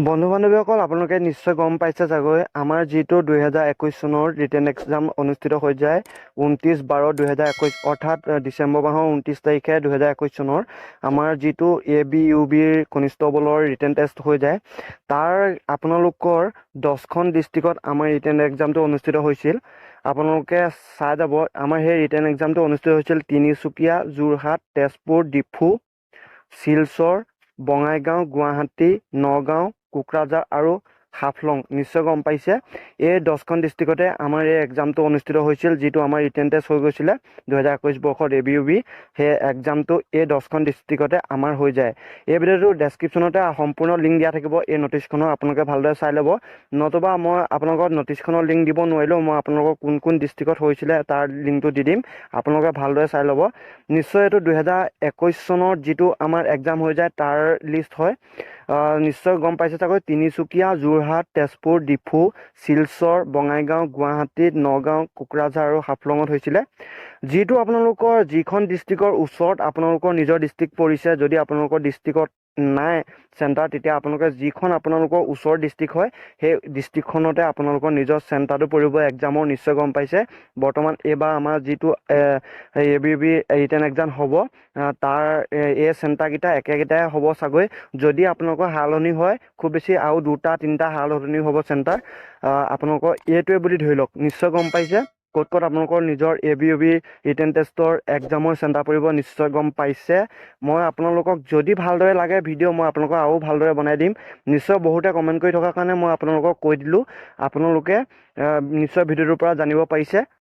বন্ধু বান্ধৱীসকল আপোনালোকে নিশ্চয় গম পাইছে চাগৈ আমাৰ যিটো 2021 চনৰ ৰিটেন এক্সাম অনুষ্ঠিত হৈ যায় 29/12/2021 অৰ্থাৎ ডিচেম্বৰ মাহৰ 29 তাৰিখে 2021 চনৰ আমাৰ যিটো ABUBৰ কনিষ্টবলৰ ৰিটেন টেষ্ট হৈ যায় তাৰ আপোনালোকৰ 10খন ডিষ্ট্ৰিক্টত আমাৰ ৰিটেন এক্সামটো অনুষ্ঠিত হৈছিল। আপোনালোকে চাই যাব আমাৰ সেই ৰিটেন এক্সামটো অনুষ্ঠিত হৈছিল তিনিচুকীয়া, যোৰহাট, তেজপুৰ, ডিফু, শিলচৰ, বঙাইগাঁও, গুৱাহাটী, নগাঁও, কোকৰাঝাৰ আৰু হাফলং। নিশ্চয় গম পাইছে এই 10খন ডিষ্ট্ৰিক্টতে আমাৰ এই এক্সামটো অনুষ্ঠিত হৈছিল, যিটো আমাৰ ৰিটেন টেষ্ট হৈ গৈছিলে 2021 বৰ্ষত ABUB। সেই এক্সামটো এই 10খন ডিষ্ট্ৰিক্টতে আমাৰ হৈ যায়। এই ভিডিঅ'টোৰ ডেছক্ৰিপশ্যনতে সম্পূৰ্ণ লিংক দিয়া থাকিব এই নটিছখনৰ, আপোনালোকে ভালদৰে চাই ল'ব। নতুবা মই আপোনালোকক নটিছখনৰ লিংক দিব নোৱাৰিলেও মই আপোনালোকক কোন কোন ডিষ্ট্ৰিক্টত হৈছিলে তাৰ লিংকটো দি দিম, আপোনালোকে ভালদৰে চাই ল'ব। নিশ্চয় এইটো 2021 চনত যিটো আমাৰ এক্সাম হৈ যায় তাৰ লিষ্ট হয়। নিশ্চয় গম পাইছে চাগৈ তিনিচুকীয়া, যোৰহাট, তেজপুৰ, ডিফু, শিলচৰ, বঙাইগাঁও, গুৱাহাটীত, নগাঁও, কোকৰাঝাৰ আৰু হাফলঙত হৈছিলে। যিটো আপোনালোকৰ যিখন ডিষ্ট্ৰিক্টৰ ওচৰত আপোনালোকৰ নিজৰ ডিষ্ট্ৰিক্ট পৰিছে, যদি আপোনালোকৰ ডিষ্ট্ৰিক্টত নাই চেণ্টাৰ, তেতিয়া আপোনালোকে যিখন আপোনালোকৰ ওচৰৰ ডিষ্ট্ৰিক্ট হয় সেই ডিষ্ট্ৰিক্টখনতে আপোনালোকৰ নিজৰ চেণ্টাৰটো পৰিব এক্সামৰ। নিশ্চয় গম পাইছে বৰ্তমান এইবাৰ আমাৰ যিটো ABUB ৰিটেন এক্সাম হ'ব তাৰ এই চেণ্টাৰকেইটা একেকেইটাই হ'ব চাগৈ। যদি আপোনালোকৰ সালসলনি হয় খুব বেছি আৰু 2-3টা সালসলনি হ'ব চেণ্টাৰ, আপোনালোকৰ এইটোৱে বুলি ধৰি লওক। নিশ্চয় গম পাইছে ক'ত ক'ত আপোনালোকৰ নিজৰ ABUB ৰিটেন টেষ্টৰ এক্সামৰ চেণ্টাৰ পৰিব। নিশ্চয় গম পাইছে। মই আপোনালোকক যদি ভালদৰে লাগে ভিডিঅ' মই আপোনালোকক আৰু ভালদৰে বনাই দিম। নিশ্চয় বহুতে কমেণ্ট কৰি থকাৰ কাৰণে মই আপোনালোকক কৈ দিলোঁ, আপোনালোকে নিশ্চয় ভিডিঅ'টোৰ পৰা জানিব পাৰিছে।